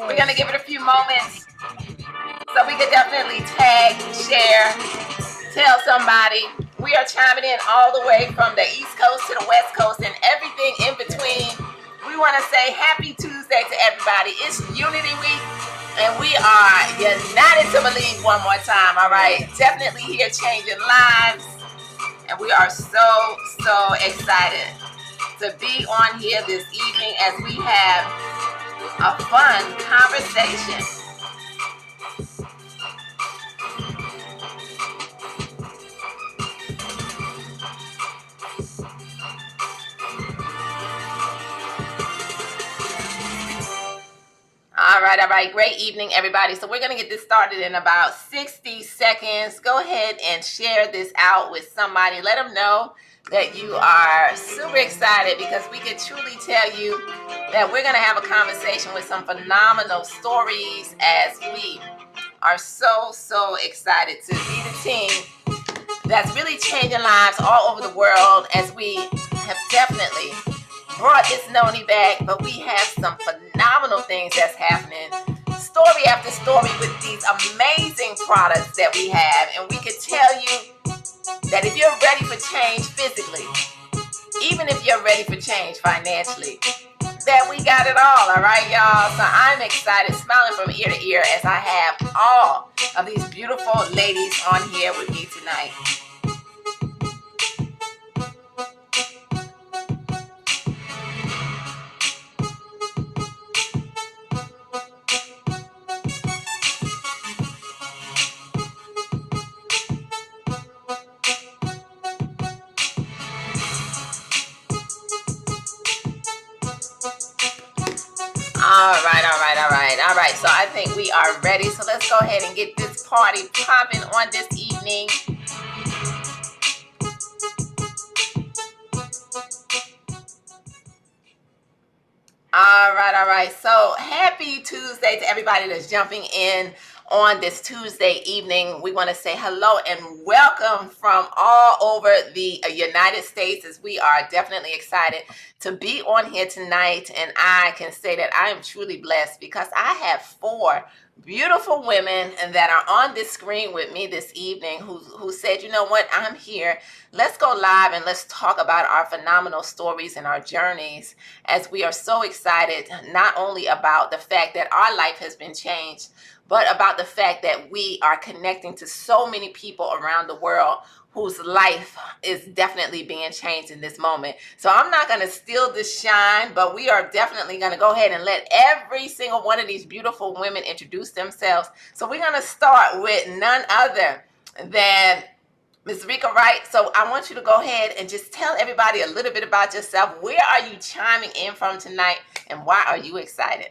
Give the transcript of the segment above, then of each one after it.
We're going to give it a few moments so we can definitely tag, share, tell somebody. We are chiming in all the way from the East Coast to the West Coast and everything in between. We want to say happy Tuesday to everybody. It's Unity Week, and we are united to believe one more time, all right? Definitely here changing lives, and we are so excited to be on here this evening as we have a fun conversation. All right. Great evening, everybody. So we're going to get this started in about 60 seconds. Go ahead and share this out with somebody. Let them know that you are super excited, because we can truly tell you that we're going to have a conversation with some phenomenal stories, as we are so excited to be the team that's really changing lives all over the world, as we have definitely brought this Noni back, but we have some phenomenal things that's happening, story after story, with these amazing products that we have. And we could tell you that if you're ready for change physically, even if you're ready for change financially, that we got it all right, y'all? So I'm excited, smiling from ear to ear, as I have all of these beautiful ladies on here with me tonight. All right. So I think we are ready. So let's go ahead and get this party popping on this evening. All right. So happy Tuesday to everybody that's jumping in on this Tuesday evening. We want to say hello and welcome from all over the United States, as we are definitely excited to be on here tonight. And I can say that I am truly blessed, because I have 4 beautiful women that are on this screen with me this evening who said, you know what, I'm here. Let's go live and let's talk about our phenomenal stories and our journeys, as we are so excited, not only about the fact that our life has been changed, but about the fact that we are connecting to so many people around the world whose life is definitely being changed in this moment. So I'm not going to steal this shine, but we are definitely going to go ahead and let every single one of these beautiful women introduce themselves. So we're going to start with none other than Ms. Rika Wright. So I want you to go ahead and just tell everybody a little bit about yourself. Where are you chiming in from tonight, and why are you excited?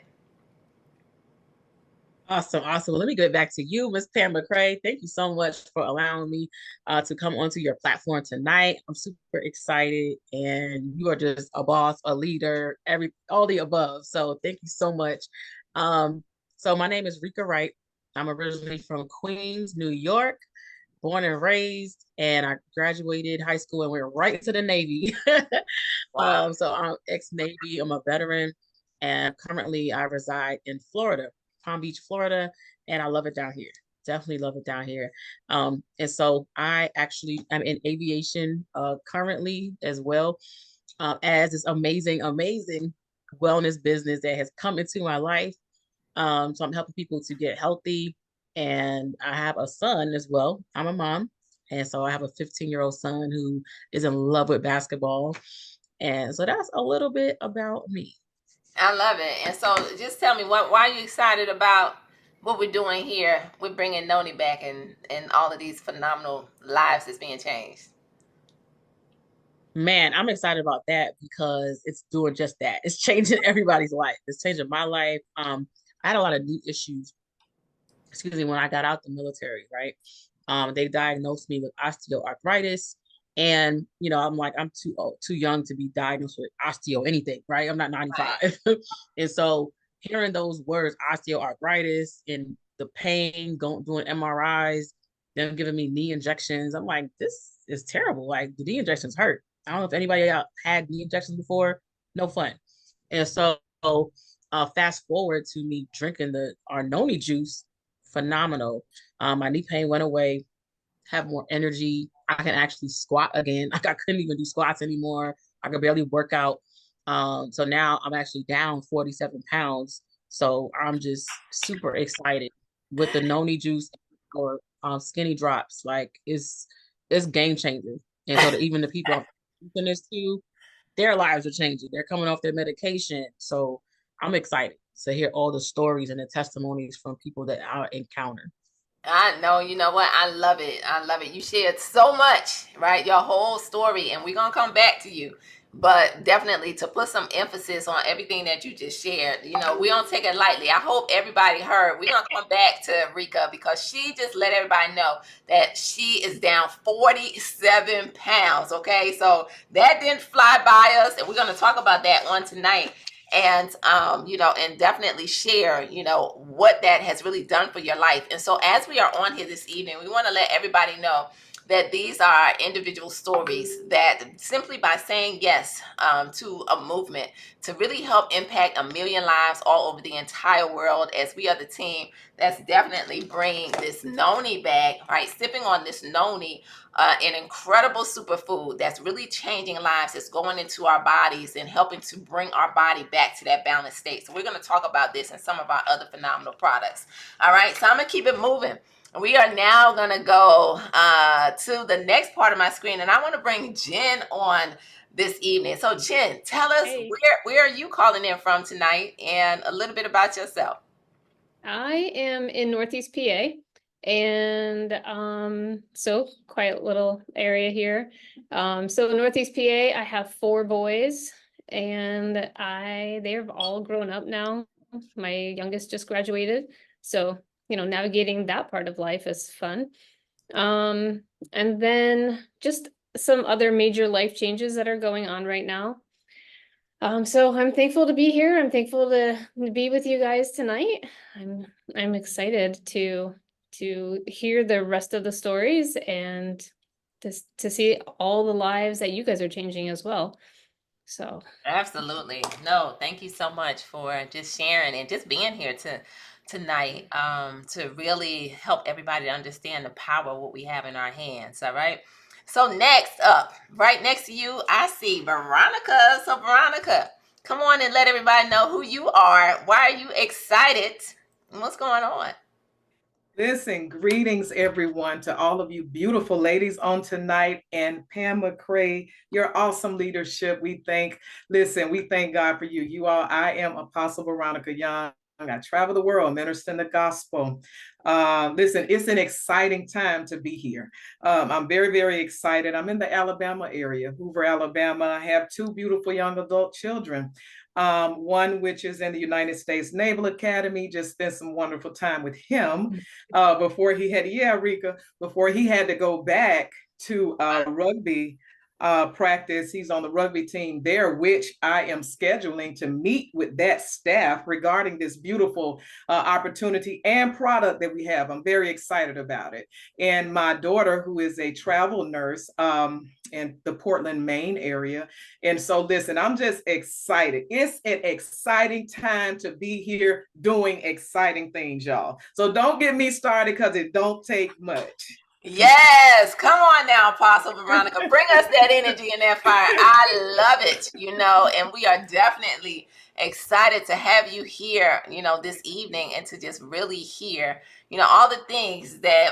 Awesome. Well, let me get back to you, Ms. Pam McCray. Thank you so much for allowing me to come onto your platform tonight. I'm super excited, and you are just a boss, a leader, all the above. So thank you so much. So my name is Rika Wright. I'm originally from Queens, New York, born and raised, and I graduated high school and went right into the Navy. Wow. So I'm ex-Navy. I'm a veteran, and currently I reside in Florida. Palm Beach, Florida, and I love it down here. Definitely love it down here. And so I'm in aviation currently, as well as this amazing wellness business that has come into my life. So I'm helping people to get healthy, and I have a son as well. I'm a mom, and so I have a 15-year-old son who is in love with basketball, and so that's a little bit about me. I love it. And so just tell me, why are you excited about what we're doing here? We're bringing Noni back, and all of these phenomenal lives that's being changed. Man, I'm excited about that because it's doing just that. It's changing everybody's life. It's changing my life. I had a lot of new issues, excuse me, when I got out the military, right? They diagnosed me with osteoarthritis. And I'm like, I'm too old, too young to be diagnosed with osteo anything, right? I'm not 95. Right. And so hearing those words, osteoarthritis, and the pain, doing MRIs, them giving me knee injections, I'm like, this is terrible. Like, the knee injections hurt. I don't know if anybody out had knee injections before. No fun. And so fast forward to me drinking our noni juice, phenomenal. My knee pain went away, have more energy. I can actually squat again. Like I couldn't even do squats anymore. I could barely work out. So now I'm actually down 47 pounds. So I'm just super excited with the noni juice or skinny drops. Like it's game changing. And so even the people I'm teaching this to, their lives are changing. They're coming off their medication. So I'm excited to hear all the stories and the testimonies from people that I encounter. I know, you know what? I love it. I love it. You shared so much, right? Your whole story, and we're gonna come back to you. But definitely to put some emphasis on everything that you just shared, we don't take it lightly. I hope everybody heard. We're gonna come back to Rika because she just let everybody know that she is down 47 pounds. Okay, so that didn't fly by us, and we're gonna talk about that on tonight and and definitely share what that has really done for your life. And so as we are on here this evening, we want to let everybody know that these are individual stories that simply by saying yes to a movement to really help impact 1 million lives all over the entire world, as we are the team that's definitely bringing this noni back, right? Sipping on this noni, an incredible superfood that's really changing lives. It's going into our bodies and helping to bring our body back to that balanced state. So we're going to talk about this and some of our other phenomenal products. All right, so I'm going to keep it moving. We are now going to go to the next part of my screen, and I want to bring Jen on this evening. So Jen, tell us where are you calling in from tonight and a little bit about yourself. I am in Northeast PA, and so quiet little area here. So Northeast PA, I have 4 boys, and they've all grown up now. My youngest just graduated, so navigating that part of life is fun. And then just some other major life changes that are going on right now. So I'm thankful to be here. I'm thankful to be with you guys tonight. I'm excited to hear the rest of the stories and to see all the lives that you guys are changing as well. So Absolutely. No, thank you so much for just sharing and just being here tonight to really help everybody to understand the power of what we have in our hands. All right. So next up, right next to you, I see Veronica. So Veronica, come on and let everybody know who you are. Why are you excited? And what's going on? Listen, greetings everyone to all of you beautiful ladies on tonight, and Pam McCray, your awesome leadership. We thank God for you. You all, I am Apostle Veronica Young. I travel the world ministering the gospel. Listen, it's an exciting time to be here. I'm very, very excited. I'm in the Alabama area, Hoover, Alabama. I have 2 beautiful young adult children. One which is in the United States Naval Academy. Just spent some wonderful time with him before he had, Rika, before he had to go back to rugby practice. He's on the rugby team there, which I am scheduling to meet with that staff regarding this beautiful opportunity and product that we have. I'm very excited about it. And my daughter, who is a travel nurse in the Portland, Maine area. And so listen, I'm just excited. It's an exciting time to be here doing exciting things, y'all. So don't get me started because it don't take much. Yes, come on now, Apostle Veronica. Bring us that energy and that fire. I love it, and we are definitely excited to have you here, this evening and to just really hear, all the things that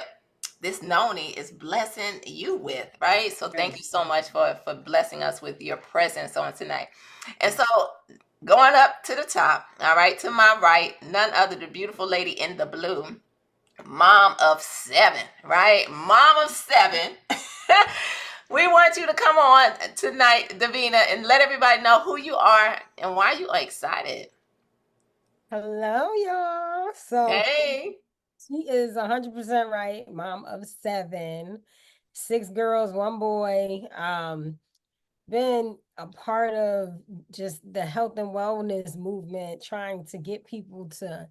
this noni is blessing you with, right? So thank you so much for blessing us with your presence on tonight. And so going up to the top, all right, to my right, none other than the beautiful lady in the blue, mom of 7, right? Mom of 7. We want you to come on tonight, Davina, and let everybody know who you are and why you are excited. Hello, y'all. So Hey. she is 100% right. Mom of 7, 6 girls, 1 boy. Been a part of just the health and wellness movement, trying to get people to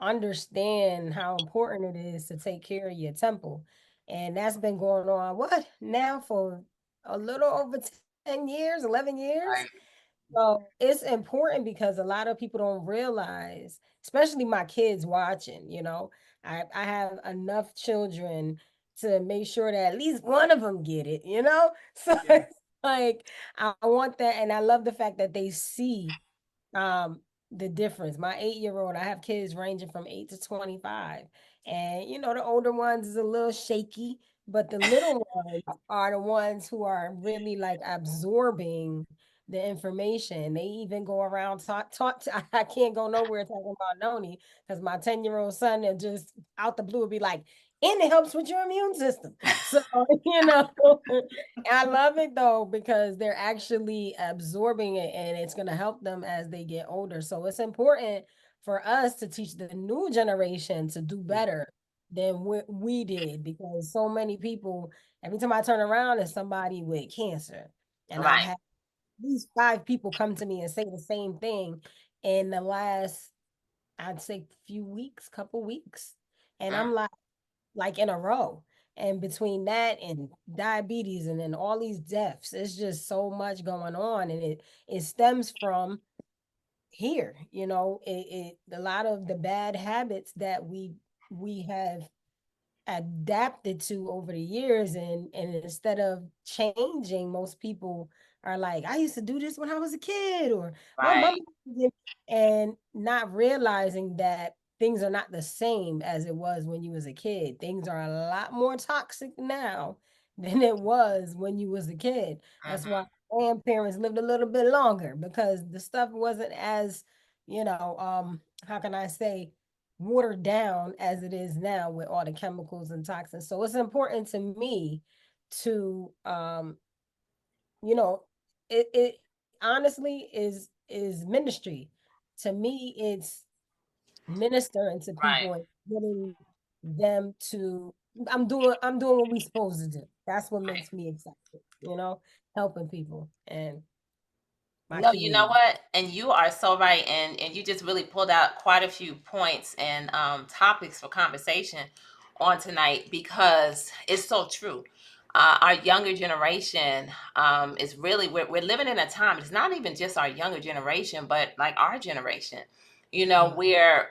understand how important it is to take care of your temple. And that's been going on, what now, for a little over 10 years, 11 years. Right. So it's important because a lot of people don't realize, especially my kids watching, I have enough children to make sure that at least one of them get it, you know? So Yeah. it's like I want that, and I love the fact that they see the difference. My 8-year-old, I have kids ranging from 8 to 25. And the older ones is a little shaky, but the little ones are the ones who are really like absorbing the information. They even go around talk to, I can't go nowhere talking about Noni because my 10-year-old son will just out the blue would be like, and it helps with your immune system. So, I love it though, because they're actually absorbing it and it's going to help them as they get older. So it's important for us to teach the new generation to do better than what we did, because so many people, every time I turn around, is somebody with cancer. And I've Right. had at least 5 people come to me and say the same thing in the last, I'd say, few weeks, couple weeks. And Mm. I'm like in a row. And between that and diabetes and then all these deaths, it's just so much going on. And it stems from here, a lot of the bad habits that we have adapted to over the years, and instead of changing, most people are like, I used to do this when I was a kid, or my Right. mom did," and not realizing that things are not the same as it was when you was a kid. Things are a lot more toxic now than it was when you was a kid. That's why Mhm. grandparents lived a little bit longer, because the stuff wasn't as, how can I say, watered down as it is now with all the chemicals and toxins. So it's important to me to you know, it honestly is ministry. To me, it's ministering to Right. people and getting them to I'm doing what we supposed to do. That's what Right. makes me excited, helping people and my No, you know community. what? And you are so right. And you just really pulled out quite a few points and topics for conversation on tonight, because it's so true. Our younger generation is really, we're living in a time, it's not even just our younger generation, but like our generation, Mhm.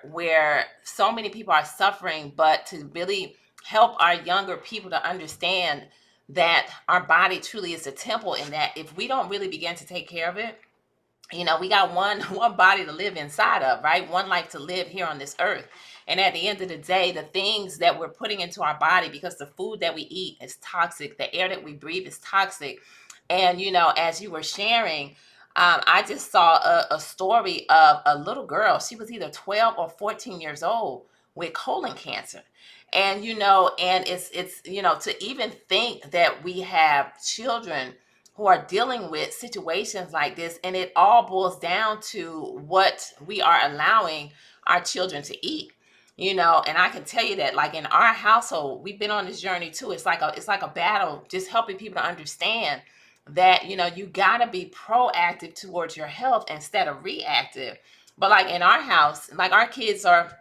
where so many people are suffering, but to really help our younger people to understand that our body truly is a temple, and that if we don't really begin to take care of it, we got one one body to live inside of, right? One life to live here on this earth. And at the end of the day, the things that we're putting into our body, because the food that we eat is toxic, the air that we breathe is toxic. And as you were sharing, I just saw a story of a little girl. She was either 12 or 14 years old with colon cancer. And and it's to even think that we have children who are dealing with situations like this, and it all boils down to what we are allowing our children to eat. And I can tell you that, like, in our household, we've been on this journey too. It's like a battle, just helping people to understand that you got to be proactive towards your health instead of reactive. But like in our house, like, our kids are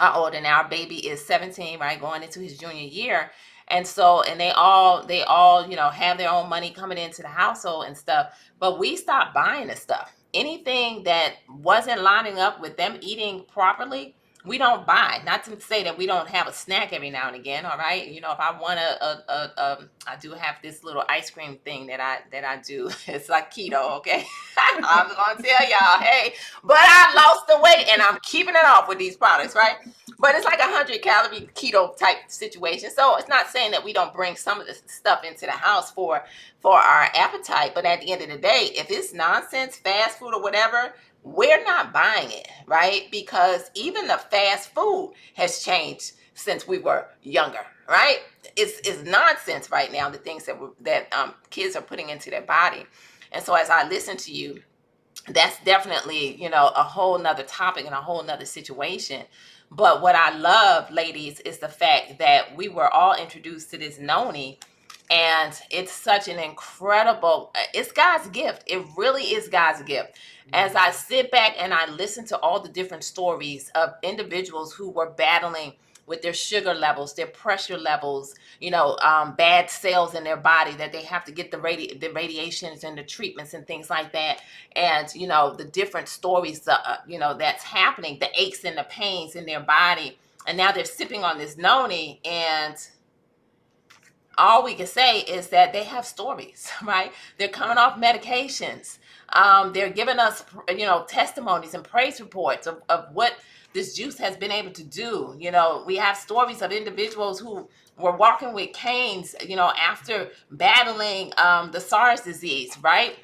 older now. Our baby is 17, right, going into his junior year. And so, and they all have their own money coming into the household and stuff. But we stopped buying the stuff. Anything that wasn't lining up with them eating properly, we don't buy. Not to say that we don't have a snack every now and again. All right, if I want I do have this little ice cream thing that I do. It's like keto, okay. I'm gonna tell y'all, hey, but I lost the weight and I'm keeping it off with these products, right? But it's like 100-calorie keto type situation. So it's not saying that we don't bring some of this stuff into the house for our appetite. But at the end of the day, if it's nonsense, fast food or whatever, we're not buying it, right? Because even the fast food has changed since we were younger, right? It's nonsense right now, the things that kids are putting into their body. And so as I listen to you, that's definitely a whole nother topic and a whole nother situation. But what I love, ladies, is the fact that we were all introduced to this Noni, and it's such an incredible, it's God's gift. It really is God's gift. As I sit back and I listen to all the different stories of individuals who were battling with their sugar levels, their pressure levels, bad cells in their body that they have to get the radiations and the treatments and things like that. And, the different stories, that's happening, the aches and the pains in their body. And now they're sipping on this noni, and all we can say is that they have stories, right? They're coming off medications. They're giving us, testimonies and praise reports of what this juice has been able to do. We have stories of individuals who were walking with canes, after battling the SARS disease, right?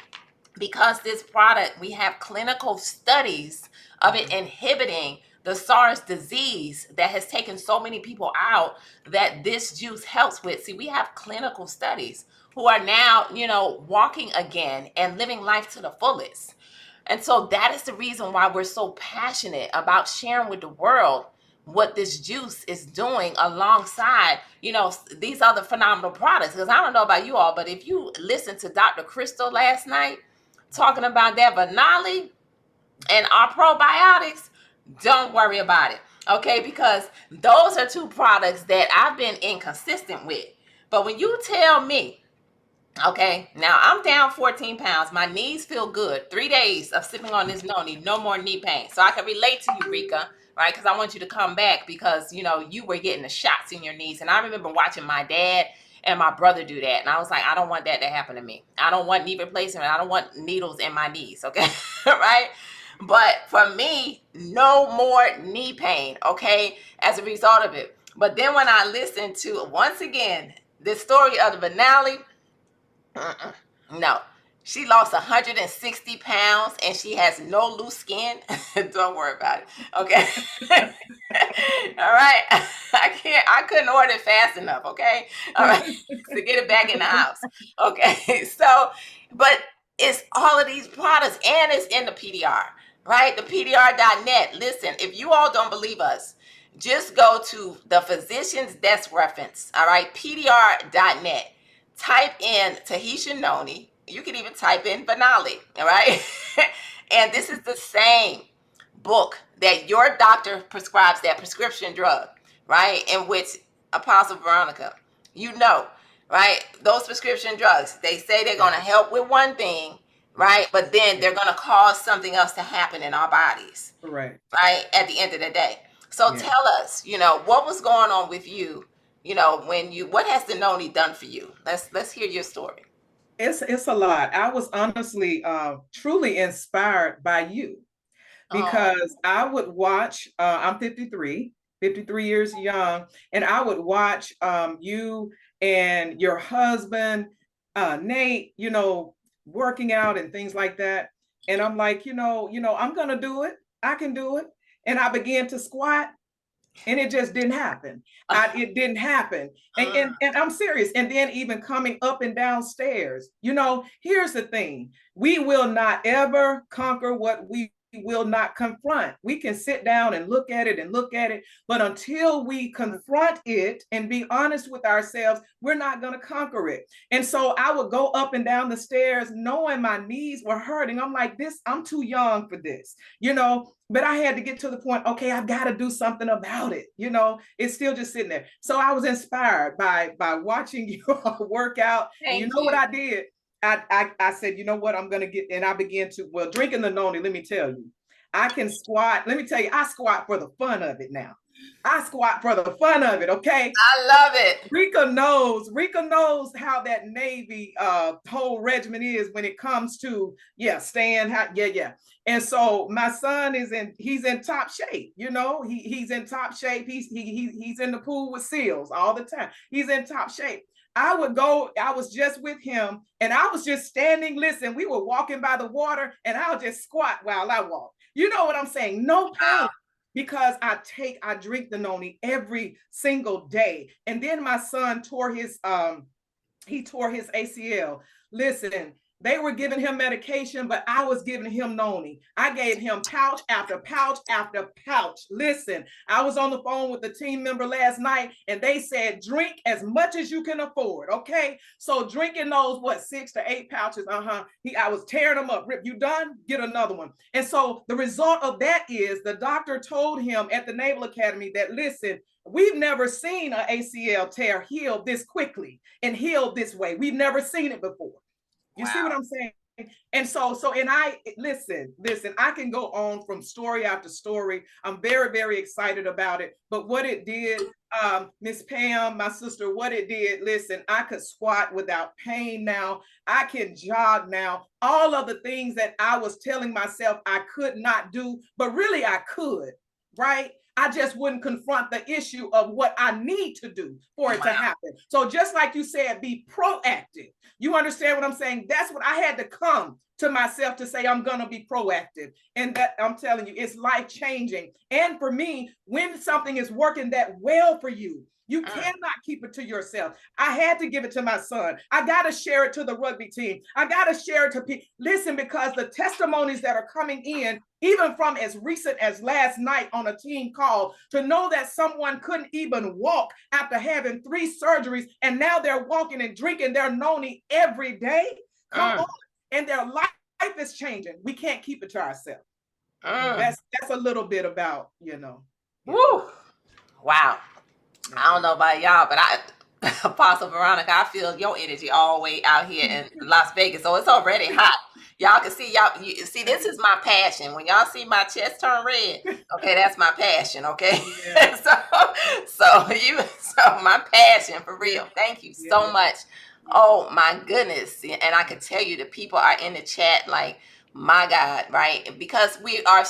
Because this product, we have clinical studies of it inhibiting the SARS disease that has taken so many people out, that this juice helps with. See, we have clinical studies who are now, walking again and living life to the fullest. And so that is the reason why we're so passionate about sharing with the world what this juice is doing alongside, these other phenomenal products. Because I don't know about you all, but if you listened to Dr. Crystal last night talking about that Vanali and our probiotics, don't worry about it, okay? Because those are two products that I've been inconsistent with. But when you tell me, okay, now I'm down 14 pounds, my knees feel good, 3 days of sipping on this noni, no more knee pain. So I can relate to you, Rika, right? Because I want you to come back, because, you were getting the shots in your knees. And I remember watching my dad and my brother do that. And I was like, I don't want that to happen to me. I don't want knee replacement. I don't want needles in my knees, okay? Right? But for me, no more knee pain, okay, as a result of it. But then when I listened to, once again, the story of the Vanali, no. She lost 160 pounds and she has no loose skin. Don't worry about it, okay? All right. I couldn't order it fast enough, okay? All right, to get it back in the house. Okay, so, but it's all of these products, and it's in the PDR. Right? The PDR.net. Listen, if you all don't believe us, just go to the Physician's Desk Reference. All right? PDR.net. Type in Tahitian Noni. You can even type in Vanali. All right? And this is the same book that your doctor prescribes, that prescription drug, right? In which Apostle Veronica, right? Those prescription drugs, they say they're going to help with one thing, right? But then they're going to cause something else to happen in our bodies. Right. Right. At the end of the day. So tell us, what was going on with you, what has the noni done for you? Let's hear your story. It's a lot. I was honestly truly inspired by you, because I would watch, I'm 53 years young, and I would watch you and your husband, Nate, working out and things like that. And I'm like, I'm going to do it. I can do it. And I began to squat, and it just didn't happen. It didn't happen. And I'm serious. And then even coming up and down stairs, here's the thing. We will not ever conquer what we will not confront. We can sit down and look at it, but until we confront it and be honest with ourselves, we're not going to conquer it. And so I would go up and down the stairs knowing my knees were hurting. I'm like, I'm too young for this, but I had to get to the point, okay, I've got to do something about it. It's still just sitting there. So I was inspired by watching you work out. And what I did? I said, you know what, I'm going to get, and I began to, drinking the noni, let me tell you, I can squat. Let me tell you, I squat for the fun of it now. I squat for the fun of it, okay? I love it. Rika knows how that Navy whole regimen is when it comes to, staying hot, And so my son he's in top shape, he's in top shape. He's in the pool with SEALs all the time. He's in top shape. I was just with him, and I was just standing. Listen, we were walking by the water, and I'll just squat while I walk. You know what I'm saying? No pain, because I drink the noni every single day. And then my son tore his ACL. Listen, They were giving him medication, but I was giving him noni. I gave him pouch after pouch after pouch. Listen, I was on the phone with a team member last night, and they said, drink as much as you can afford, okay? So drinking those, 6 to 8 pouches, I was tearing them up. Rip, you done? Get another one. And so the result of that is the doctor told him at the Naval Academy that, listen, we've never seen an ACL tear heal this quickly and heal this way. We've never seen it before. You see what I'm saying? And and I listen, I can go on from story after story. I'm very, very excited about it. But what it did, Miss Pam, my sister, what it did, listen, I could squat without pain now. I can jog now. All of the things that I was telling myself I could not do, but really I could, right? I just wouldn't confront the issue of what I need to do for it to happen. So just like you said, be proactive. You understand what I'm saying? That's what I had to come to myself to say, I'm going to be proactive. And that, I'm telling you, it's life changing. And for me, when something is working that well for you, you cannot keep it to yourself. I had to give it to my son. I got to share it to the rugby team. I got to share it to people. Listen, because the testimonies that are coming in, even from as recent as last night on a team call, to know that someone couldn't even walk after having 3 surgeries, and now they're walking and drinking their noni every day. Come on. And their life is changing. We can't keep it to ourselves. That's a little bit about, Woo. Wow. I don't know about y'all, but Apostle Veronica, I feel your energy all the way out here in Las Vegas. So it's already hot. Y'all can see, see, this is my passion. When y'all see my chest turn red, okay, that's my passion, okay? Yeah. so my passion, for real. Thank you so much. Oh my goodness. And I can tell you the people are in the chat like, my God, right? Because we are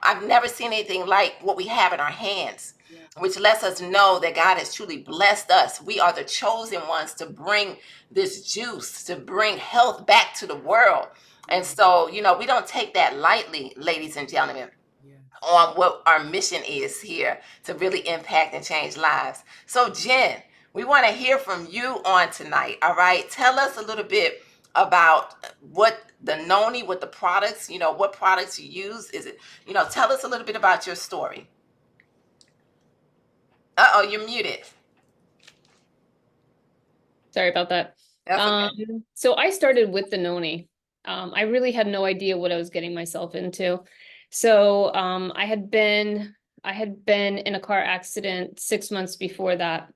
I've never seen anything like what we have in our hands, which lets us know that God has truly blessed us. We are the chosen ones to bring this juice, to bring health back to the world. And so, we don't take that lightly, ladies and gentlemen, on what our mission is here to really impact and change lives. So, Jen, we want to hear from you on tonight, all right? Tell us a little bit about what the noni, what the products, what products you use. Is it, tell us a little bit about your story. Uh-oh, you're muted. Sorry about that. Okay. So I started with the noni. I really had no idea what I was getting myself into. So I had been in a car accident 6 months before that,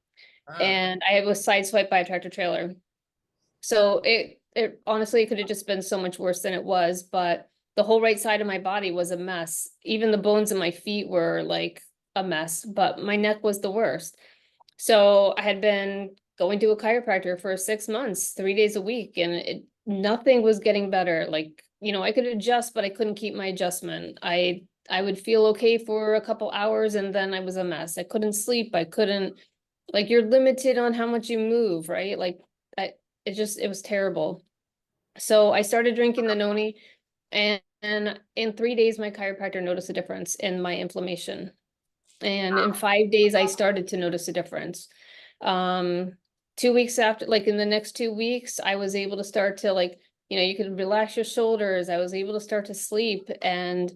and I was sideswiped by a tractor trailer. So it honestly could have just been so much worse than it was, but the whole right side of my body was a mess. Even the bones in my feet were like a mess, but my neck was the worst. So I had been going to a chiropractor for 6 months, 3 days a week, and nothing was getting better. Like, I could adjust, but I couldn't keep my adjustment. I would feel okay for a couple hours, and then I was a mess. I couldn't sleep. I couldn't, like, you're limited on how much you move, right? Like, it was terrible. So I started drinking the noni, and in 3 days, my chiropractor noticed a difference in my inflammation. And in 5 days, I started to notice a difference. 2 weeks after, like in the next 2 weeks, I was able to start to, like, you could relax your shoulders. I was able to start to sleep. And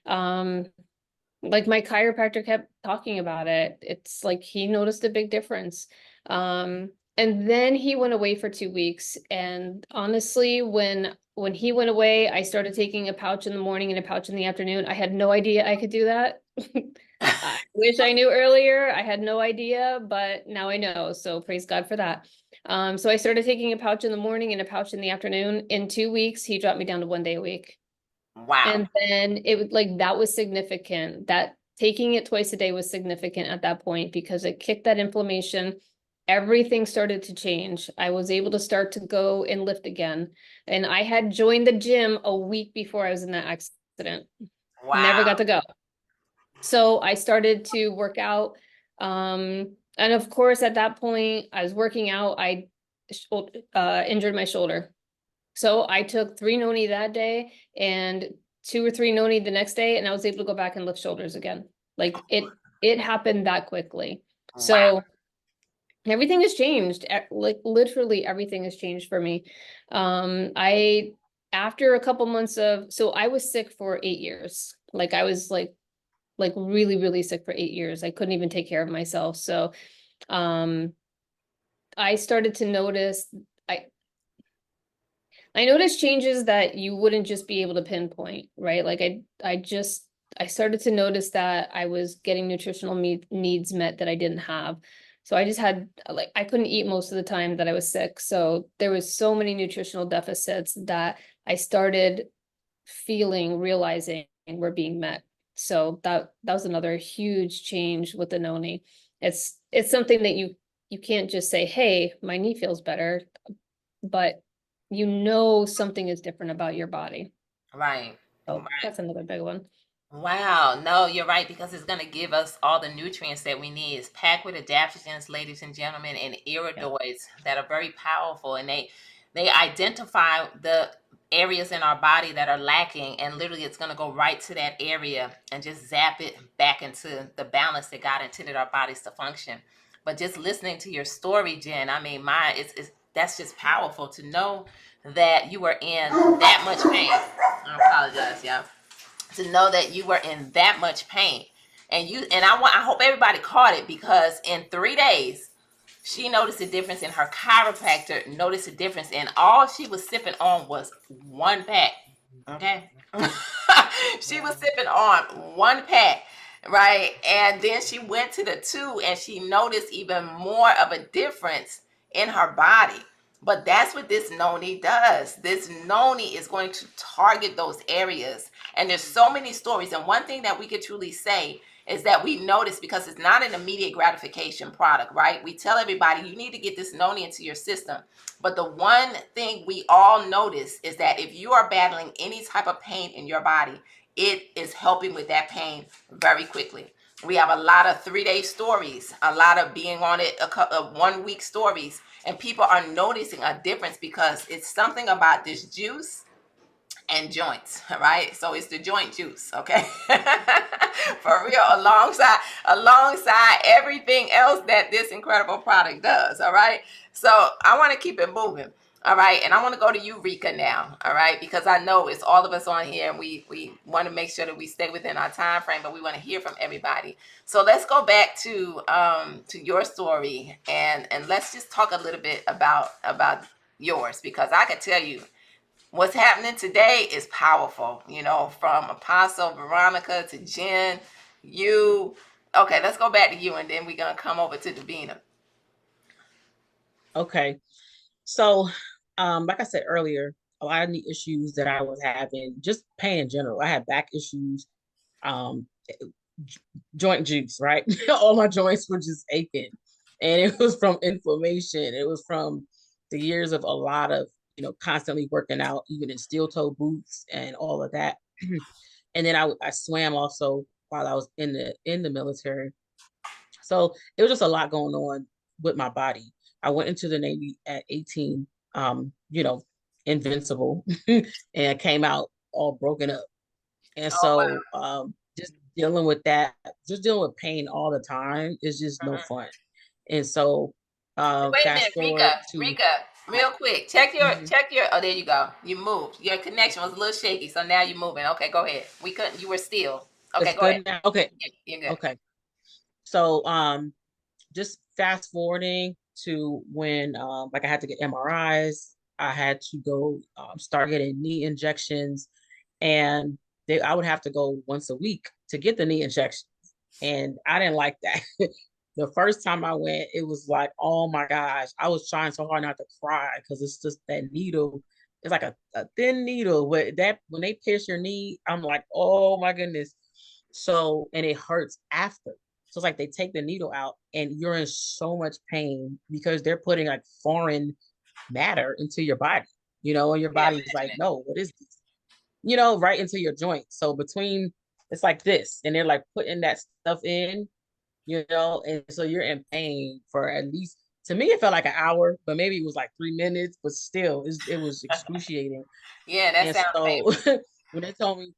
like my chiropractor kept talking about it. It's like he noticed a big difference. And then he went away for 2 weeks. And honestly, when he went away, I started taking a pouch in the morning and a pouch in the afternoon. I had no idea I could do that. I wish I knew earlier. I had no idea, but now I know. So praise God for that. So I started taking a pouch in the morning and a pouch in the afternoon. In 2 weeks, he dropped me down to 1 day a week. Wow. And then it was like, that was significant. That taking it twice a day was significant at that point, because it kicked that inflammation. Everything started to change. I was able to start to go and lift again. And I had joined the gym a week before I was in that accident. Wow. Never got to go. So I started to work out. And of course, at that point, I was working out. I injured my shoulder. So I took 3 noni that day and 2 or 3 noni the next day, and I was able to go back and lift shoulders again. Like it happened that quickly. So everything has changed. Like literally everything has changed for me. I after a couple months of so I was sick for 8 years. Like I was like really, really sick for 8 years. I couldn't even take care of myself. So um I started to notice I I noticed changes that you wouldn't just be able to pinpoint, right? Like I started to notice that I was getting nutritional needs met that I didn't have. So I just had like I couldn't eat most of the time that I was sick. So there was so many nutritional deficits that I started realizing were being met. So that was another huge change with the noni. It's something that you can't just say, hey, my knee feels better, but you know something is different about your body. Right. So that's another big one. Wow, no, you're right, because it's going to give us all the nutrients that we need. It's packed with adaptogens, ladies and gentlemen, and iridoids that are very powerful, and they identify the areas in our body that are lacking, and literally it's going to go right to that area and just zap it back into the balance that God intended our bodies to function. But just listening to your story, Jen, I mean, it's that's just powerful to know that you were in that much pain. I apologize, y'all. To know that you were in that much pain, and I hope everybody caught it, because in 3 days she noticed a difference, in her chiropractor noticed a difference, and all she was sipping on was 1 pack. Okay. She was sipping on 1 pack, right? And then she went to the 2 and she noticed even more of a difference in her body. But that's what this noni does. This noni is going to target those areas. And there's so many stories. And one thing that we could truly say is that we notice, because it's not an immediate gratification product, right? We tell everybody you need to get this noni into your system. But the one thing we all notice is that if you are battling any type of pain in your body, it is helping with that pain very quickly. We have a lot of 3-day stories, a lot of being on it, a couple of 1-week stories, and people are noticing a difference because it's something about this juice and joints, right? So it's the joint juice, okay? For real, alongside everything else that this incredible product does, all right? So I want to keep it moving, all right? And I want to go to you, Rika, now, all right? Because I know it's all of us on here, and we want to make sure that we stay within our time frame, but we want to hear from everybody. So let's go back to your story, and let's just talk a little bit about yours, because I can tell you, what's happening today is powerful, from Apostle Veronica to Jen, you. Okay, let's go back to you, and then we're going to come over to Davina. Okay. So, like I said earlier, a lot of the issues that I was having, just pain in general. I had back issues, joint juice, right? All my joints were just aching. And it was from inflammation. It was from the years of a lot of, constantly working out, even in steel toe boots and all of that. And then I swam also while I was in the military. So it was just a lot going on with my body. I went into the Navy at 18, invincible, and came out all broken up. And so just dealing with that, just dealing with pain all the time is just no fun. And so wait a minute, Rika, real quick, check your oh, there you go. You moved. Your connection was a little shaky, so now you're moving. Okay, go ahead. You were still. Okay, go ahead. Now? Okay. You're good. Okay. So just fast forwarding to when like I had to get MRIs, I had to go start getting knee injections, and I would have to go once a week to get the knee injections. And I didn't like that. The first time I went, it was like, oh my gosh, I was trying so hard not to cry, because it's just that needle. It's like a thin needle. But when they pierce your knee, I'm like, oh my goodness. So, and it hurts after. So it's like they take the needle out and you're in so much pain because they're putting like foreign matter into your body, and your body is like, no, what is this? Right into your joint. So it's like this, and they're like putting that stuff in, and so you're in pain for at least, to me, it felt like an hour, but maybe it was like 3 minutes, but still, it was excruciating. Yeah, that sounds painful. When they told me,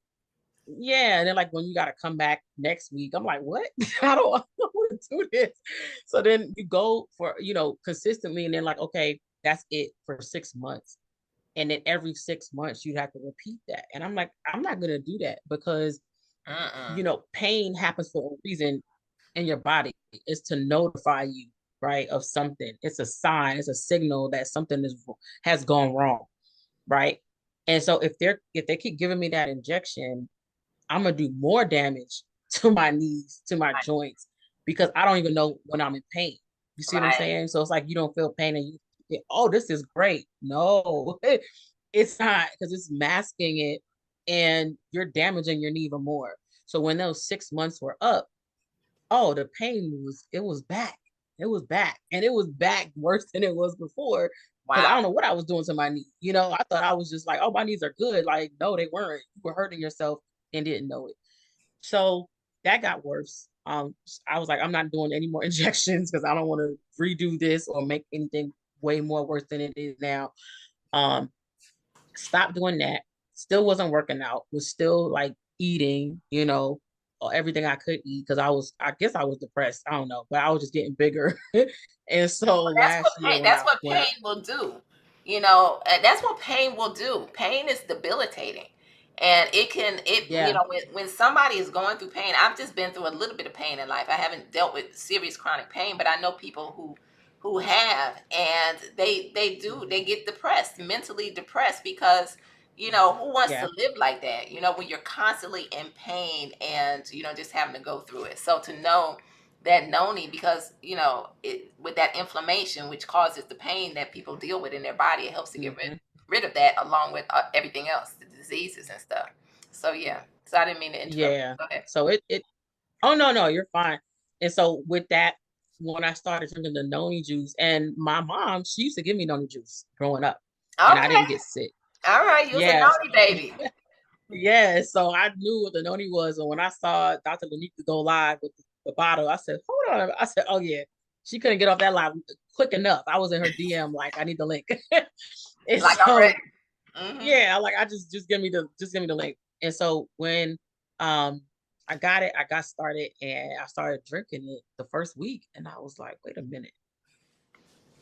yeah, and then like when you got to come back next week, I'm like, what? I don't want to do this. So then you go for, consistently, and then like, okay, that's it for 6 months. And then every 6 months you have to repeat that. And I'm like, I'm not gonna do that because Mm-mm. pain happens for a reason in your body. Is to notify you, right, of something. It's a sign, it's a signal that something has gone wrong, right? And so if they keep giving me that injection, I'm gonna do more damage to my knees, to my Right. joints, because I don't even know when I'm in pain. You see what I'm Right. saying? So it's like you don't feel pain and you think, oh, this is great. No, it's not, because it's masking it and you're damaging your knee even more. So when those 6 months were up, oh, the pain was back. It was back. And it was back worse than it was before. Because I Wow. don't know what I was doing to my knee. I thought I was just like, oh, my knees are good. Like, no, they weren't. You were hurting yourself and didn't know it. So that got worse. I was like, I'm not doing any more injections because I don't want to redo this or make anything way more worse than it is now. Stopped doing that. Still wasn't working out. Was still like eating, everything I could eat, because I guess I was depressed. I don't know, but I was just getting bigger. And so That's last what year pain. That's what when I pain will do. That's what pain will do. Pain is debilitating, and it can. yeah, When somebody is going through pain. I've just been through a little bit of pain in life. I haven't dealt with serious chronic pain, but I know people who have, and they get depressed, mentally depressed, because who wants to yeah, live like that? When you're constantly in pain and just having to go through it. So to know that noni, because with that inflammation which causes the pain that people deal with in their body, it helps to get mhm, rid of that, along with everything else, the diseases and stuff. So yeah, so I didn't mean to interrupt. yeah. Go ahead. So it oh, no, you're fine. And so with that, when I started drinking the noni juice, and my mom, she used to give me noni juice growing up, and I Okay. didn't get sick. All right, you was a Yes. noni baby. Yeah, so I knew what the noni was, and when I saw Dr. Lanika go live with the bottle, I said, "Hold on!" I said, "Oh yeah, she couldn't get off that live quick enough." I was in her DM like, "I need the link," and Like I'm so ready. Hmm. yeah, like I just give me the link. And so when um I got it, I got started, and I started drinking it the first week, and I was like, "Wait a minute,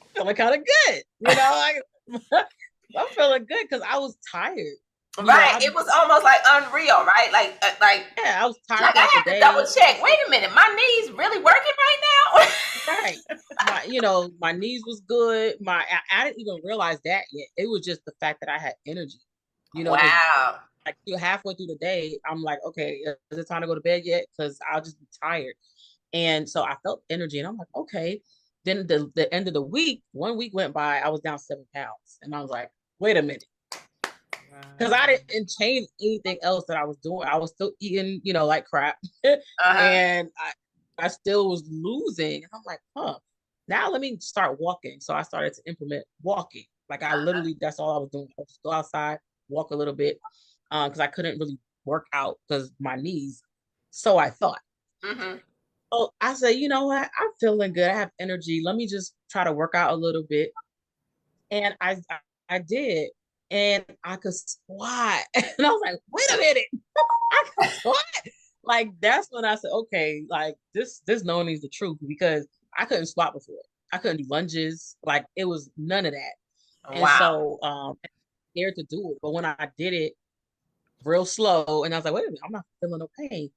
I'm feeling kind of good," I'm feeling good because I was tired. Right. I It was almost like unreal, right? Yeah, I was tired Like I throughout the had to double day. check. Wait a minute, my knees really working right Right. My knees was good. I didn't even realize that yet. It was just the fact that I had energy. now? Because Wow. like halfway through the day, I'm like, okay, is it time to go to bed yet? Because I'll just be tired. And so I felt energy, and I'm like, okay. Then the end of the week, 1 week went by, I was down 7 pounds, and I was like, wait a minute, because I Wow. didn't change anything else that I was doing. I was still eating, like crap, Uh-huh. and I still was losing. And I'm like, huh. Now let me start walking. So I started to implement walking. Like I literally, that's all I was doing. I would just go outside, walk a little bit, because I couldn't really work out because my knees. So I thought. Mm-hmm. Oh, I said, you know what? I'm feeling good. I have energy. Let me just try to work out a little bit. And I did. And I could squat. And I was like, wait a minute. I can squat. Like that's when I said, okay, like this knowing is the truth, because I couldn't squat before. I couldn't do lunges. Like it was none of that. And Wow. so I scared to do it. But when I did it real slow, and I was like, wait a minute, I'm not feeling no pain.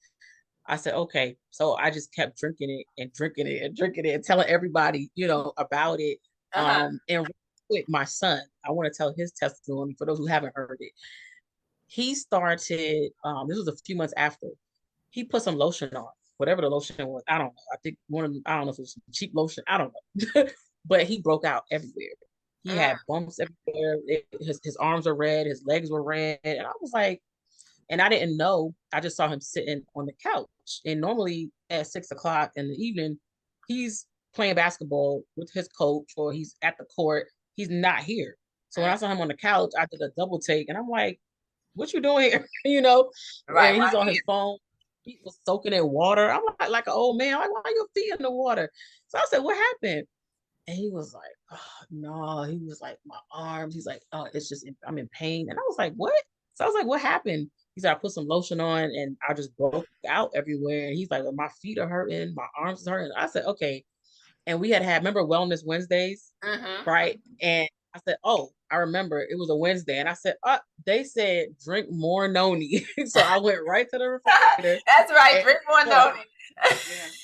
I said, okay. So I just kept drinking it and drinking it and drinking it and telling everybody, about it. Uh-huh. And with my son, I want to tell his testimony for those who haven't heard it. He started, this was a few months after, he put some lotion on, whatever the lotion was. I don't know. I think I don't know if it was cheap lotion. I don't know. But he broke out everywhere. He Mm. had bumps everywhere. His arms were red, his legs were red. And I was like, and I didn't know. I just saw him sitting on the couch. And normally at 6 o'clock in the evening, he's playing basketball with his coach, or he's at the court. He's not here. So when Mm. I saw him on the couch, I did a double take, and I'm like, what you doing here? You know? Right, And he's on right his here. phone. He was soaking in water. I'm like an old man. I'm like, why are your feet in the water? So I said, what happened? And he was like, oh, no. He was like, my arms. He's like, oh, it's just, I'm in pain. And I was like, what? So I was like, what happened? He said, I put some lotion on and I just broke out everywhere. And he's like, well, my feet are hurting, my arms are hurting. I said, okay. And we had remember Wellness Wednesdays, Mm-hmm. right? And I said, oh, I remember it was a Wednesday. And I said, they said drink more noni. So I went right to the refrigerator. That's right. And Drink more so, noni.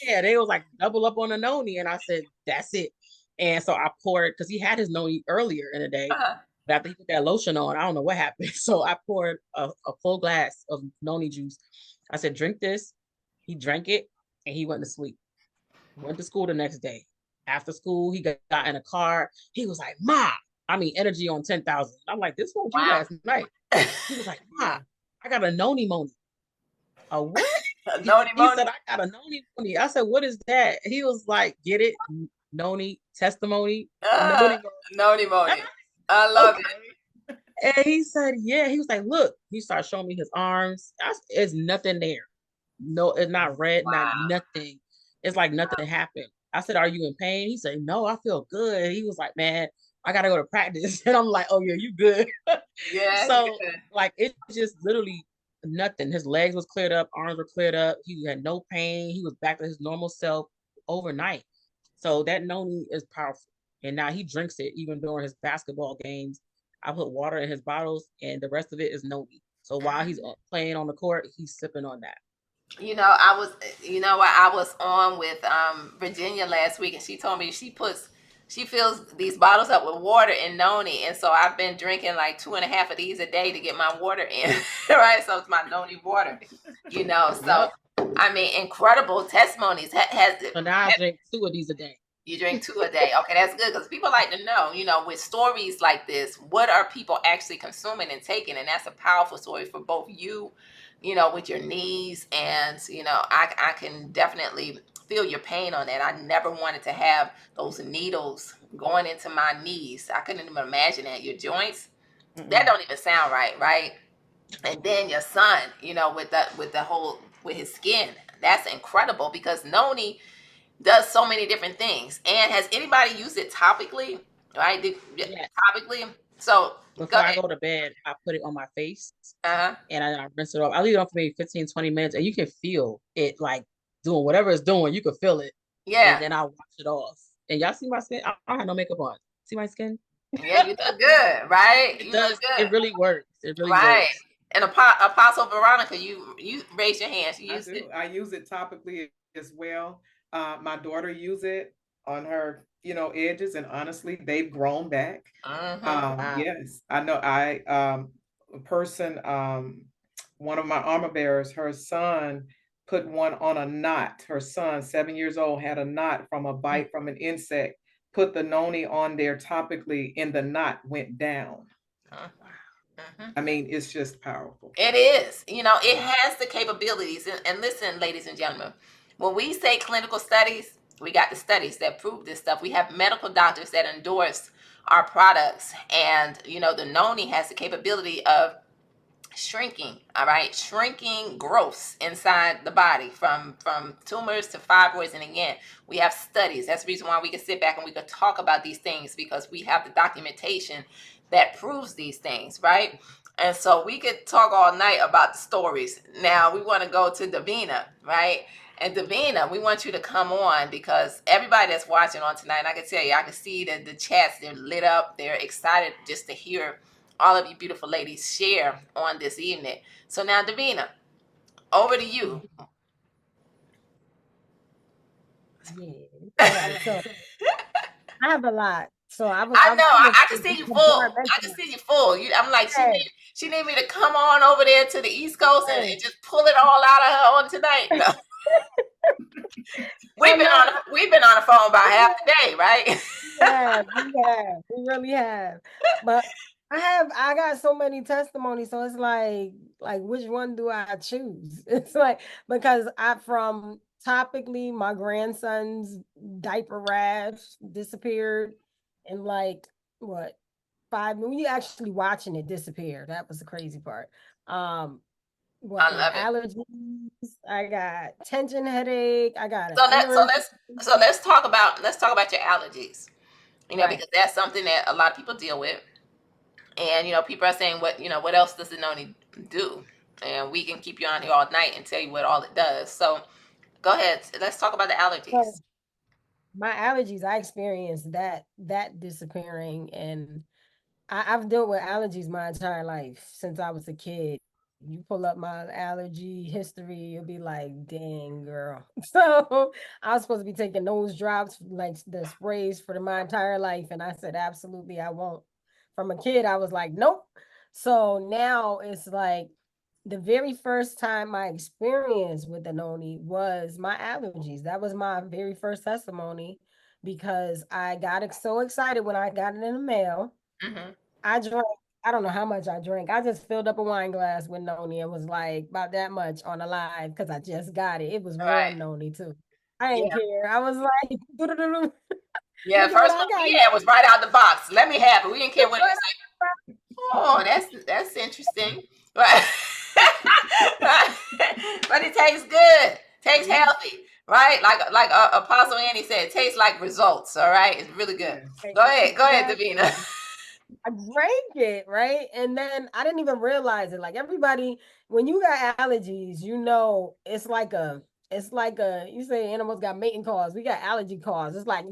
yeah, they was like double up on the noni. And I said, that's it. And so I poured, because he had his noni earlier in the day. Uh-huh. But after he put that lotion on, I don't know what happened. So I poured a full glass of noni juice. I said, drink this. He drank it and he went to sleep. Went to school the next day. After school, he got in a car. He was like, Ma, I mean, energy on 10,000. I'm like, this won't you last night. He was like, Ma, I got a noni moni. A what? Noni He said, I got a noni moni. I said, what is that? He was like, get it? Noni, testimony, noni moni. Noni moni. I love it. And he said, yeah. He was like, look. He started showing me his arms. It's nothing there. No, it's not red, not nothing. It's like nothing happened. I said, are you in pain? He said, no, I feel good. He was like, man, I gotta go to practice. And I'm like, oh yeah, you good. Yeah. So like it just literally nothing. His legs was cleared up, arms were cleared up. He had no pain. He was back to his normal self overnight. So that noni is powerful. And now he drinks it even during his basketball games. I put water in his bottles and the rest of it is noni. So while he's playing on the court, he's sipping on that. You know, I was on with Virginia last week, and she told me she fills these bottles up with water and noni, and so I've been drinking like 2.5 of these a day to get my water in, right? So it's my noni water, you know. So I mean, incredible testimonies. So now I drink 2 of these a day. You drink 2 a day. Okay, that's good because people like to know, you know, with stories like this, what are people actually consuming and taking? And that's a powerful story for both you, you know, with your knees. And, you know, I can definitely feel your pain on that. I never wanted to have those needles going into my knees. I couldn't even imagine that. Your joints, that don't even sound right? And then your son, you know, with his skin, that's incredible because noni does so many different things. And has anybody used it topically? Right? Yes. Topically. So before I go to bed, I put it on my face and I rinse it off. I leave it on for maybe 15-20 minutes and you can feel it like doing whatever it's doing. You can feel it. Yeah. And then I wash it off. And y'all see my skin? I don't have no makeup on. See my skin? Yeah, you look good, right? You look good. It really works. It really works. And Apostle Veronica, you raise your hand. She used it. I use it topically as well. My daughter used it on her, you know, edges, and honestly, they've grown back. Yes, I know. One of my armor bearers, her son put one on a knot. Her son, 7 years old, had a knot from a bite from an insect. Put the noni on there topically, and the knot went down. I mean, it's just powerful. It is. You know, it has the capabilities. And listen, ladies and gentlemen, when we say clinical studies, we got the studies that prove this stuff. We have medical doctors that endorse our products. And, you know, the noni has the capability of shrinking, all right? Shrinking growths inside the body from tumors to fibroids. And again, we have studies. That's the reason why we can sit back and we can talk about these things because we have the documentation that proves these things, right? And so we could talk all night about the stories. Now we want to go to Davina, right? And Davina, we want you to come on because everybody that's watching on tonight, I can tell you, I can see that the chats, they're lit up. They're excited just to hear all of you beautiful ladies share on this evening. So now, Davina, over to you. Yeah. So, I have a lot. So I know. I can see you full. I can see you full. I'm like, she need me to come on over there to the East Coast and just pull it all out of her on tonight. No. We've been on the phone about half the day, right? Yeah, we really have. But I got so many testimonies, so it's like which one do I choose? It's like because from topically, my grandson's diaper rash disappeared in like what 5 minutes. You actually watching it disappear. That was the crazy part. I love allergies. I got tension headache. I got so let's talk about your allergies. You know, because that's something that a lot of people deal with. And you know, people are saying what else does the noni do? and we can keep you on here all night and tell you what all it does. So go ahead. Let's talk about the So allergies. my allergies, I experienced that disappearing, and I've dealt with allergies my entire life since I was a kid. You pull up my allergy history, you'll be like, dang, girl. So I was supposed to be taking nose drops, like the sprays for my entire life. And I said, absolutely, I won't. From a kid, I was like, nope. So now it's like the very first time my experience with the noni was my allergies. That was my very first testimony because I got so excited when I got it in the mail. Mm-hmm. I drank, I don't know how much I drank. I just filled up a wine glass with noni and was like about that much on the live because I just got it. It was Right. warm noni too. I didn't Yeah. care. I was like, "Doo-doo-doo-doo. Yeah. Look at what First I one got." we had was right out the box. Let me have it. We didn't care what it was. Oh, that's interesting. But but it tastes good. Tastes healthy, right? Like Apostle Annie said, it tastes like results. All right, it's really good. Go ahead, Davina. I drank it, right? And then I didn't even realize it. Like everybody, when you got allergies, you know, it's like a, you say animals got mating calls. We got allergy calls. It's like,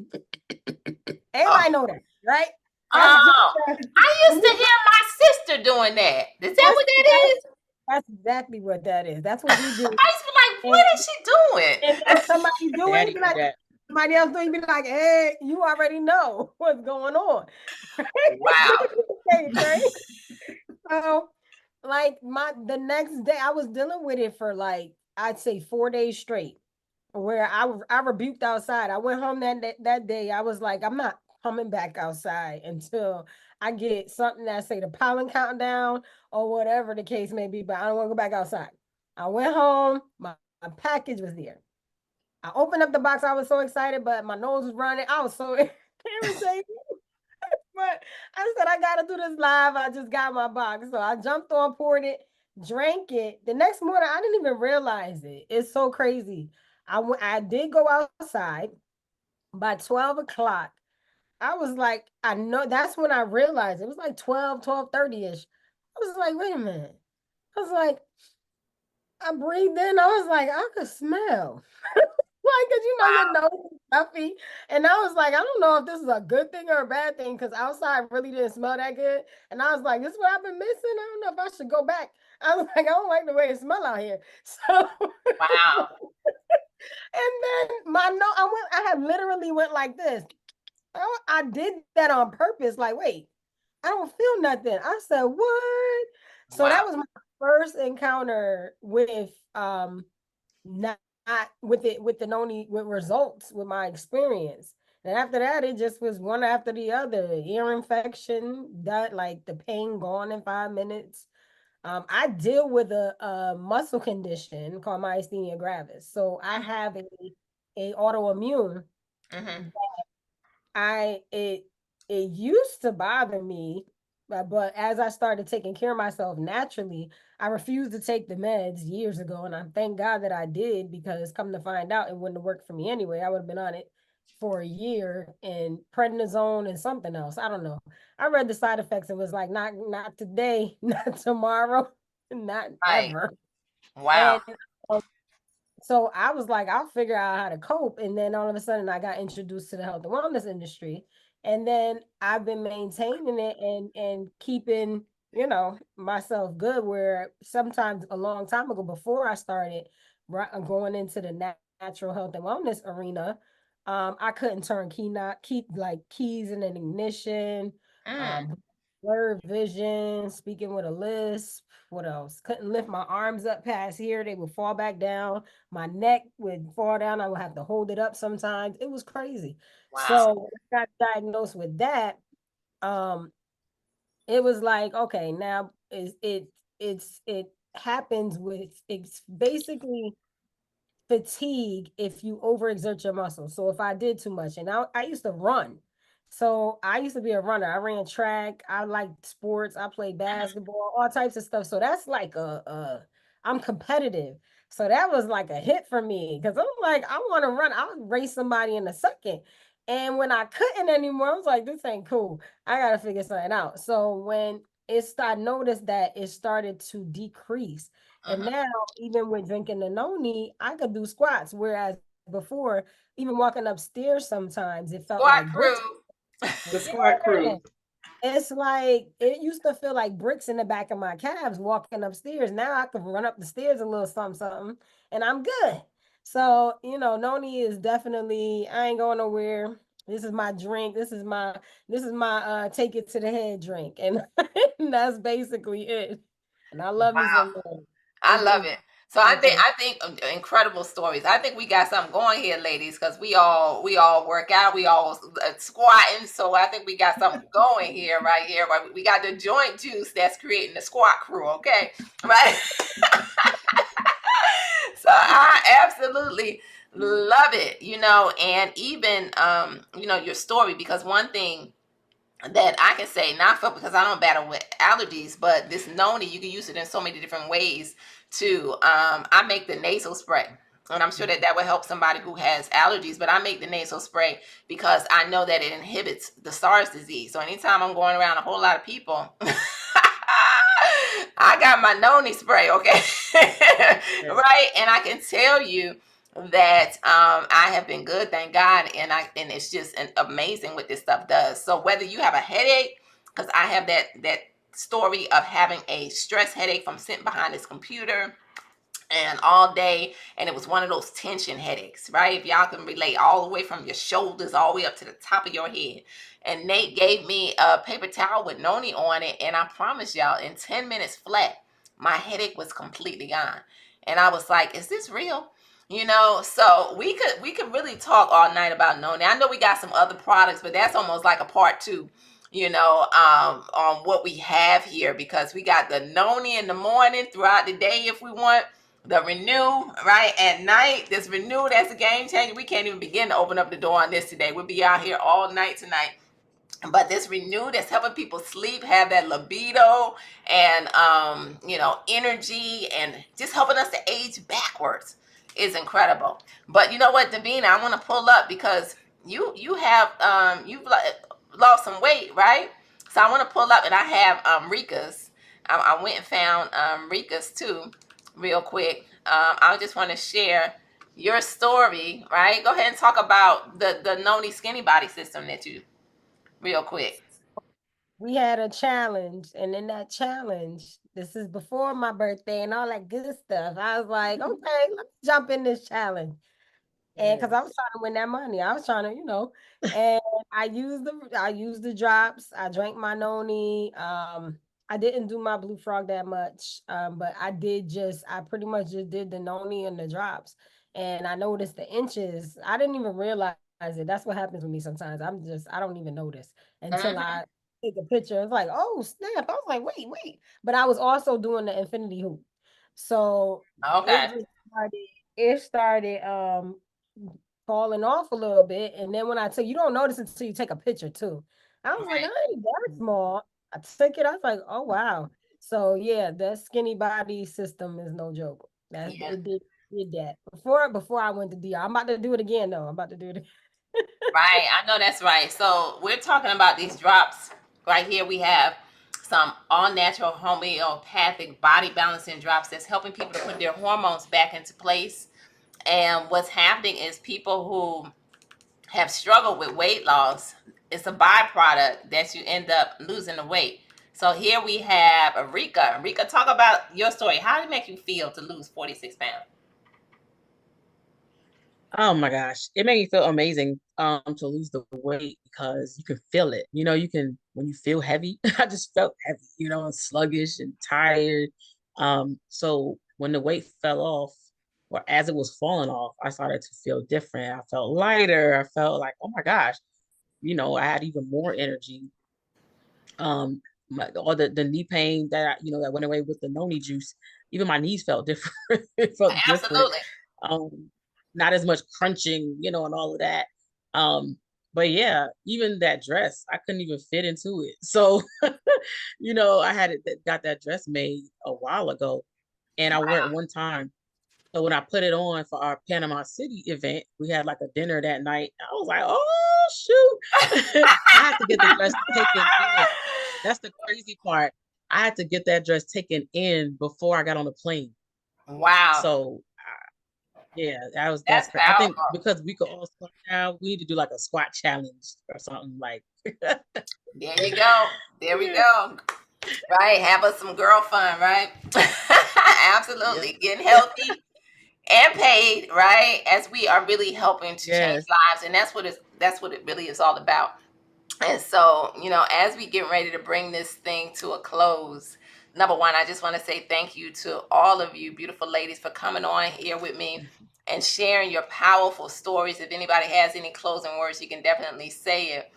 everybody Oh, know that, right? That's just, oh, I used to hear my sister doing that. Is that what that is? that's exactly what that is. That's what we do. I used to be like, And, what is she doing? and then somebody do it, Daddy be do like, that. somebody else doing, be like, hey, you already know what's going on. Wow. Okay, right? So, like the next day, I was dealing with it for like I'd say 4 days straight, where I rebuked outside. I went home that day. I was like, I'm not coming back outside until I get something that say the pollen countdown or whatever the case may be. But I don't want to go back outside. I went home. My package was there. I opened up the box. I was so excited, but my nose was running. I was so irritated. But I said, I gotta do this live. I just got my box. So I jumped on, poured it, drank it. The next morning, I didn't even realize it. It's so crazy. I did go outside by 12 o'clock. I was like, I know that's when I realized it was like 12:30-ish. I was like, wait a minute. I was like, I breathed in. I was like, I could smell. Like, cause you know your Wow. nose is stuffy. And I was like, I don't know if this is a good thing or a bad thing, because outside really didn't smell that good. And I was like, this is what I've been missing. I don't know if I should go back. I was like, I don't like the way it smell out here. So Wow. and then I have literally went like this. I did that on purpose. Like, wait, I don't feel nothing. I said, what? So Wow. that was my first encounter with not with the noni with results with my experience. And after that, it just was one after the other. Ear infection, that like the pain gone in 5 minutes. I deal with a muscle condition called myasthenia gravis. So I have a autoimmune. Mm-hmm. It used to bother me, but as I started taking care of myself naturally, I refused to take the meds years ago, and I thank God that I did, because come to find out, it wouldn't have worked for me anyway. I would have been on it for a year, and prednisone and something else. I don't know. I read the side effects and was like, not today, not tomorrow, not Right. ever. Wow. And so I was like, I'll figure out how to cope. And then all of a sudden I got introduced to the health and wellness industry. And then I've been maintaining it and keeping, myself good, where sometimes a long time ago, before I started going into the natural health and wellness arena, I couldn't turn keys in an ignition, Mm. blurred vision, speaking with a lisp. What else? Couldn't lift my arms up past here. They would fall back down. My neck would fall down. I would have to hold it up sometimes. It was crazy. Wow. So when I got diagnosed with that, it was like, okay, now it happens with, it's basically fatigue if you overexert your muscles. So if I did too much, and I used to run. So I used to be a runner. I ran track. I liked sports. I played basketball, all types of stuff. So that's like I'm competitive. So that was like a hit for me, because I'm like, I want to run. I'll race somebody in a second. And when I couldn't anymore, I was like, this ain't cool. I got to figure something out. So when I noticed that it started to decrease. And Mhm. now, even with drinking the noni, I could do squats. Whereas before, even walking upstairs sometimes, it felt Squad like bricks. crew. The squad Yeah. crew. It's like it used to feel like bricks in the back of my calves walking upstairs. Now I can run up the stairs a little something, something, and I'm good. So, noni is definitely, I ain't going nowhere. This is my drink. This is my take it to the head drink. And, and that's basically it. And I love me some noni. I love It's it. So I think okay. incredible stories. I think we got something going here, ladies, because we all work out, we all squatting. So I think we got something going here, right here. Right, we got the joint juice that's creating the squat crew. Okay, right. So I absolutely love it. And even your story, because one thing that I can say, not for because I don't battle with allergies, but this noni, you can use it in so many different ways too. I make the nasal spray, and I'm sure that that would help somebody who has allergies, but I make the nasal spray because I know that it inhibits the SARS disease. So anytime I'm going around a whole lot of people, I got my noni spray, okay? Right? And I can tell you that I have been good, thank God, and it's just amazing what this stuff does. So whether you have a headache, because I have that story of having a stress headache from sitting behind this computer and all day, and it was one of those tension headaches, right? If y'all can relate, all the way from your shoulders all the way up to the top of your head. And Nate gave me a paper towel with noni on it, and I promise y'all, in 10 minutes flat, my headache was completely gone. And I was like, is this real? So we could really talk all night about noni. I know we got some other products, but that's almost like a part two, on what we have here, because we got the noni in the morning, throughout the day if we want, the renew right at night. This renew, that's a game changer. We can't even begin to open up the door on this today. We'll be out here all night tonight. But this renew that's helping people sleep, have that libido, and energy, and just helping us to age backwards is incredible. But you know what, Davina, I want to pull up because you have you've lost some weight, right? So I want to pull up, and I have Rika's. I went and found Rika's too, real quick. I just want to share your story, right? Go ahead and talk about the Noni Skinny Body system that you, real quick. We had a challenge, and in that challenge, this is before my birthday and all that good stuff. I was like, okay, let me jump in this challenge. And because I was trying to win that money, I was trying to, and I used the drops. I drank my noni. I didn't do my blue frog that much, but I pretty much just did the noni and the drops. And I noticed the inches. I didn't even realize it. That's what happens with me sometimes. I don't even notice until Hmm. I take a picture. It's like, oh snap! I was like, wait. But I was also doing the infinity hoop, so it Okay. just started. It started falling off a little bit. And then when I tell you, you don't notice it until you take a picture too. I was like, Right. I ain't that small. I took it, I was like, oh wow. So yeah, that skinny body system is no joke. That Yeah. it did that. Before I went to DR. I'm about to do it again though. I'm about to do it. Right. I know that's right. So we're talking about these drops right here. We have some all natural homeopathic body balancing drops that's helping people to put their hormones back into place. And what's happening is people who have struggled with weight loss, it's a byproduct that you end up losing the weight. So here we have Rika. Rika, talk about your story. How did it make you feel to lose 46 pounds? Oh my gosh, it made me feel amazing to lose the weight because you can feel it. You can when you feel heavy. I just felt heavy, and sluggish and tired. So when the weight fell off, or as it was falling off, I started to feel different. I felt lighter. I felt like, oh my gosh, I had even more energy. All the knee pain that went away with the noni juice. Even my knees felt different. It felt different. Absolutely. um Not as much crunching, and all of that. But yeah, even that dress, I couldn't even fit into it. So I had got that dress made a while ago, and I wore it one time. So when I put it on for our Panama City event, we had like a dinner that night. I was like, oh shoot. I had to get the dress taken in. That's the crazy part. I had to get that dress taken in before I got on the plane. Wow. So yeah, that's That's I think powerful. because we could all squat now, we need to do like a squat challenge or something like. There you go. There we Yeah. go. Right. Have us some girl fun, right? Absolutely. Yep. Getting healthy and paid, right? As we are really helping to change Yes. lives. And that's what it really is all about. And so, as we get ready to bring this thing to a close, number one, I just want to say thank you to all of you beautiful ladies for coming on here with me and sharing your powerful stories. If anybody has any closing words, you can definitely say it,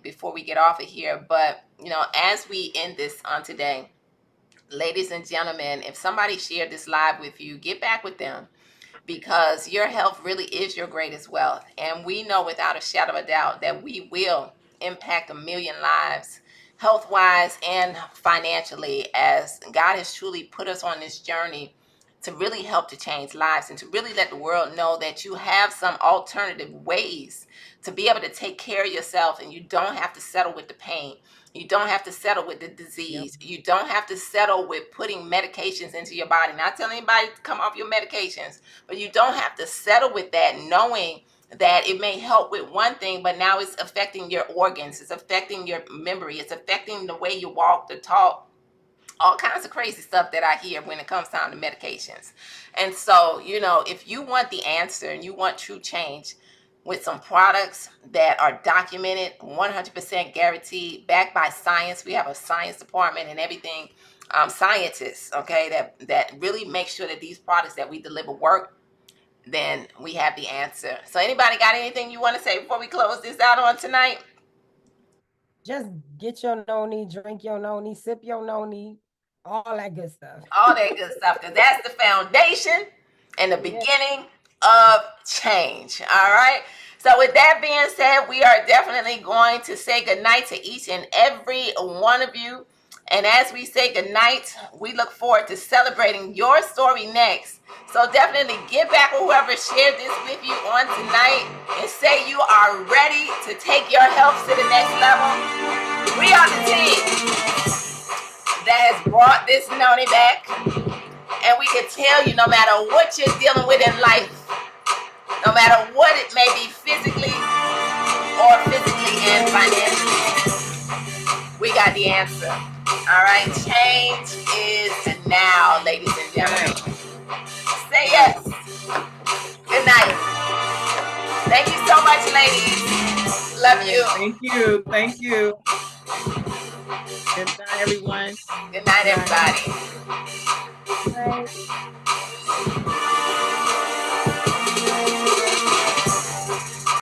before we get off of here. But, as we end this on today, ladies and gentlemen, if somebody shared this live with you, get back with them, because your health really is your greatest wealth. And we know without a shadow of a doubt that we will impact 1 million lives, health wise and financially, as God has truly put us on this journey to really help to change lives and to really let the world know that you have some alternative ways to be able to take care of yourself, and you don't have to settle with the pain. You don't have to settle with the disease. Yep. You don't have to settle with putting medications into your body. Not telling anybody to come off your medications, but you don't have to settle with that, knowing that it may help with one thing, but now it's affecting your organs. It's affecting your memory. It's affecting the way you walk, the talk, all kinds of crazy stuff that I hear when it comes down to medications. And so, if you want the answer and you want true change with some products that are documented, 100% guaranteed, backed by science, we have a science department and everything, scientists, okay, that really make sure that these products that we deliver work, then we have the answer. So anybody got anything you want to say before we close this out on tonight? Just get your noni, drink your noni, sip your noni, all that good stuff. All that good stuff, because that's the foundation and the beginning of change. All right. So with that being said, we are definitely going to say goodnight to each and every one of you. And as we say goodnight, we look forward to celebrating your story next. So definitely get back with whoever shared this with you on tonight and say you are ready to take your health to the next level. We are the team that has brought this noni back. And we can tell you, no matter what you're dealing with in life, no matter what it may be physically and financially, we got the answer. All right, change is now, ladies and gentlemen. Say yes. Good night. Thank you so much, ladies. Love you. Thank you. Thank you. Good night, everyone. Good night, everybody. Right.